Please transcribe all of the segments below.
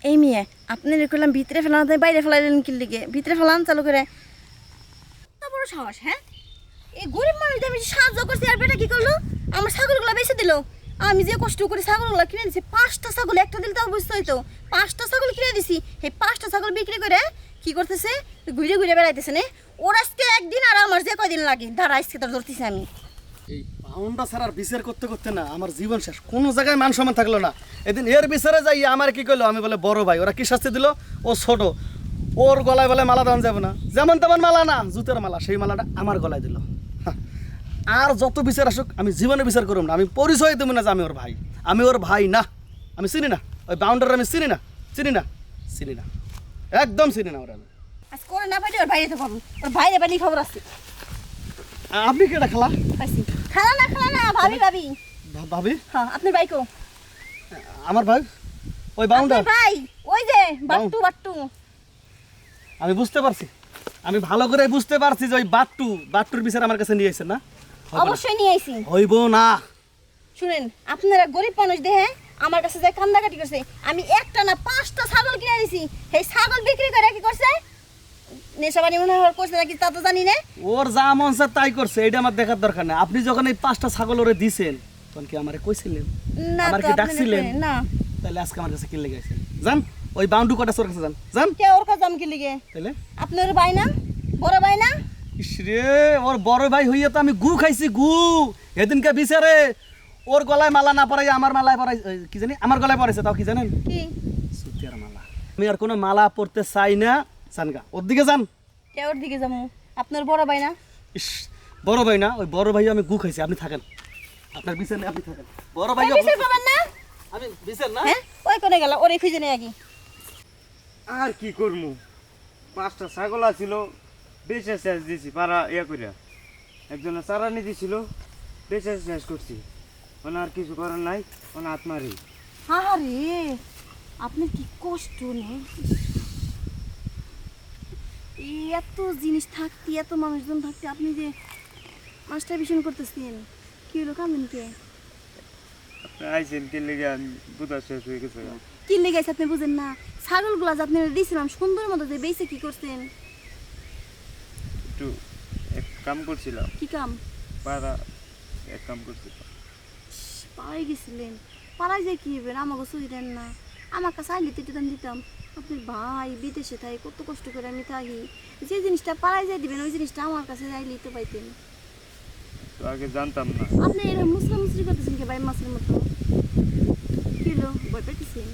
এই মেয়ে আপনার করলাম ভিতরে ফেলান বাইরে ফেলাইলেন কি লিগে ভিতরে ফেলান চালু করে বড় সাহস। হ্যাঁ, এই গরিব মানুষ আমি সাহায্য করছি আর বেটা কি করলো আমার ছাগলগুলো বেঁচে দিল। আমি যে কষ্ট করে ছাগলগুলো কিনে দিছি 5টা ছাগল একটা দিল তাও বুঝতে হইতো 5টা ছাগল কিনে দিছি এই 5টা ছাগল বিক্রি করে কি করতেছে ঘুরে ঘুরে বেড়াইতেছে না ওর আজকে একদিন আর আমার যে কয়দিন লাগে দাঁড়া আজকে তোর ধরতেছি আমি। এই পাউন্ডা ছাড়ার বিচার করতে করতে না আমার জীবন শেষ, কোনো জায়গায় মান সম্মান থাকলো না। এদিন এর বিচারে যাই আমার কি করলো, আমি বলে বড় ভাই, ওরা কি শাস্তি দিল, ও ছোট, ওর গলায় বলে মালা দেওয়া যাবে না, যেমন তেমন মালা না, জুতের মালা, সেই মালাটা আমার গলায় দিল। আর যত বিচার আসুক আমি জীবনে বিচার করব না, আমি পরিচয় দেবো না যে আমি ওর ভাই, আমি ওর ভাই না, আমি চিনি না ওই বাউন্ডার, আমি চিনি না, চিনি না, চিনি না, একদম চিনি না ওরা। আমি আজ করে না পাইলে ওর বাইরে তো পাবো, ওর বাইরে বাড়ি খবর আছে। আপনি কেটা খেলা পাইছি খালা না ভাবি ভাবি ভাবি? হ্যাঁ আপনার বাইকো আমার ভাই ওই বাউন্ডার ভাই, ওই যে বাট্টু আমি বুঝতে পারছি, আমি ভালো করে বুঝতে পারছি যে ওই বাট্টুর বিচার আমার কাছে নিয়ে এসেছেন না। অবশ্যই নিয়ে আইছি। হইব না। শুনেন আপনারা গরিব মানুষ দেখে আমার কাছে যে কান্দাকাটি করছে, আমি একটা না 5টা ছাগল কিনে দিছি, সেই ছাগল বিক্রি করে কি করছে নেশাবানি মনে হয় করছে নাকি তা তো জানি না। ওর যা মন চায় তাই করছে, এটা আমার দেখার দরকার নেই। আপনি যখন এই 5টা ছাগল ওরে দিছেন তখন কি আমারে কইছিলেন, না আমার তো কি আপনি ডাকছিলেন? না। তাহলে আজকে আমার কাছে কি লেগে আছেন? জান ওই বাউন্ডু কটা সর কাছে জান কে ওর কাছে আমি কি লিগে? তাহলে আপনার ভাই না, বড় ভাই না? ইসরে ওর বড় ভাই হইয়া তো আমি গু খাইছি, গু এদিনকে বিচারে ওর গলায় মালা না পরাই আমার মালায় পরাই, কি জানি আমার গলায় পরাইছে, তাও কি জানেন? কি সুতির মালা। আমি আর কোনো মালা পরতে চাই না, জানগা ওর দিকে যান। কে ওর দিকে যাবো? আপনার বড় ভাই না? ইস বড় ভাই না, ওই বড় ভাই আমি গু খাইছি, আপনি থাকেন, আপনার বিচার নেই, আপনি থাকেন। বড় ভাই বিচার পাবেন না? আমি বিচার না। হ্যাঁ ওই কোনে গেল, ওরে খুঁজে নেই আগে। আর কি করবো, 5টা ছাগল আছিল, বেচে শেষ দিছি পাড়া ইয়া করিয়া, একজনে চারানি দিছিল, বেচে শেষ করছি, মানে আর কিছু করার নাই, মানে আত্মারি। আরে আপনার কি কষ্ট নেই, এত জিনিস থাকতে এত মানুষজন থাকতে আপনি যে মাস্টার ভিশন করতেছেন, কি হলো কান্দেন কে? আইসেন কে লেগে বুধা শেষ হয়ে গেছে। কি লেগেছে আপনি বুঝেন না? ছাগলগুলা যে আপনি দিয়েছিলাম সুন্দর মতো যে বেঁচে কি করছেন? একটু এক কাম করছিলাম, কি কাম? পাড়া এক কাম করছিলাম। পাড়ায় গেছিলেন, পাড়ায় যে কি হবেন আমাকে সুই দেন না, আমার কাছে আইলে তো দিতাম দিতাম। আপনার ভাই বিদেশে থাকে, কত কষ্ট করে আমি থাকি, যে জিনিসটা পাড়ায় যাই দিবেন ওই জিনিসটা আমার কাছে যাইলেই তো পাইতেন। তো আগে জানতাম না। আপনি এরকম মুসরি করতেছেন কি ভাই মাছের মতো? কি হলো ভয় পেতেছেন?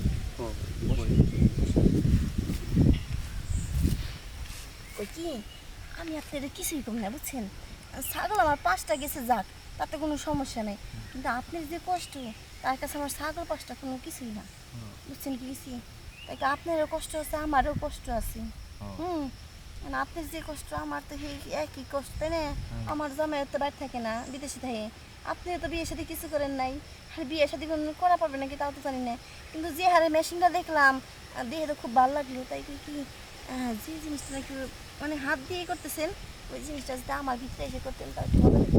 ওই কি আমি আপনাদের কিছুই কম না বুঝছেন, ছাগল আমার 5টা গেছে যাক তাতে কোনো সমস্যা নেই, কিন্তু আপনার যে কষ্ট তার কাছে আমার ছাগল 5টা কোনো কিছুই না, বুঝছেন কি গেছি? তাই আপনারও কষ্ট আছে আমারও কষ্ট আছে। মানে আপনার যে কষ্ট আমার তো সেই একই কষ্ট, তাই না? আমার জামাই তো বাইরে থাকে না, বিদেশে থাকে, আপনি তো বিয়ের সাথে কিছু করেন নাই, আর বিয়ের সাথে করা পারবে নাকি তাও তো জানি না, কিন্তু যে হারে মেশিনটা দেখলাম দেখে তো খুব ভালো লাগলো। তাই কি যে জিনিসটা নাকি মানে হাত দিয়ে করতেছেন ওই জিনিসটা যদি আমার ভিতরে এসে করতেন তাও একটু ভালো লাগতো।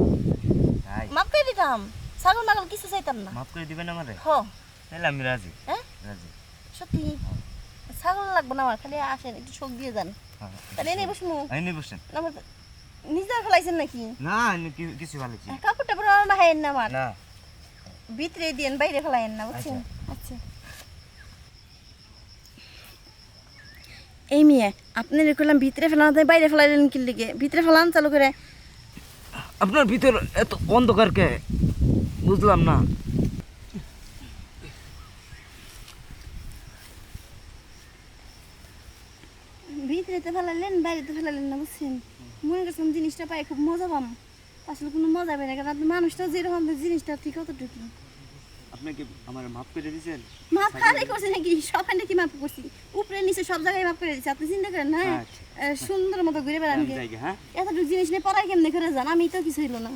মাফ করে দিতাম, ছাগল মাগল কিছু চাইতাম না। মাফ করে দিবেন আমারে? হ তাহলে আমি রাজি। হ্যাঁ রাজি। সত্যি ছাগল লাগবে না আমার, খালি আসেন একটু শোক দিয়ে যান। তাহলে এনে বসবো আইনি বসেন। আমার নিজের ফেলাইছেন নাকি? না কিছু ভালো কাপড় টাপড় আমার বাহাইন না, আমার না, ভিতরে দিয়েন বাইরে ফেলাইন না, বুঝছেন? আচ্ছা এই মেয়ে আপনার করলাম ভিতরে ফেলান বাইরে ফেলাইলেন কি লিগে? ভিতরে ফেলান চালু করে। আপনার ভিতর এত অন্ধকার কে বুঝলাম না। ভিতরে তো ফেলালেন বাইরে তো ফেলালেন না, বুঝছেন? মনে করছিলাম জিনিসটা পাই খুব মজা পাম, আসলে কোনো মজা পাই না, কারণ আপনি মানুষটা যেরকম জিনিসটা ঠিক কতটুকু। আপনি কি আমার মাফ করে দিয়েছেন? মাপ খালি করছে নাকি? সবাই কি মাপ করছি? উপরে নিচে সব জায়গায় মাপ করে দিচ্ছি, আপনি চিন্তা করেন না? সুন্দর মতো ঘুরে বেড়ান, হ্যাঁ এতটুকু জিনিস নিয়ে পড়াই কেমনে করে যান? আমি তো কিছু হইলো না।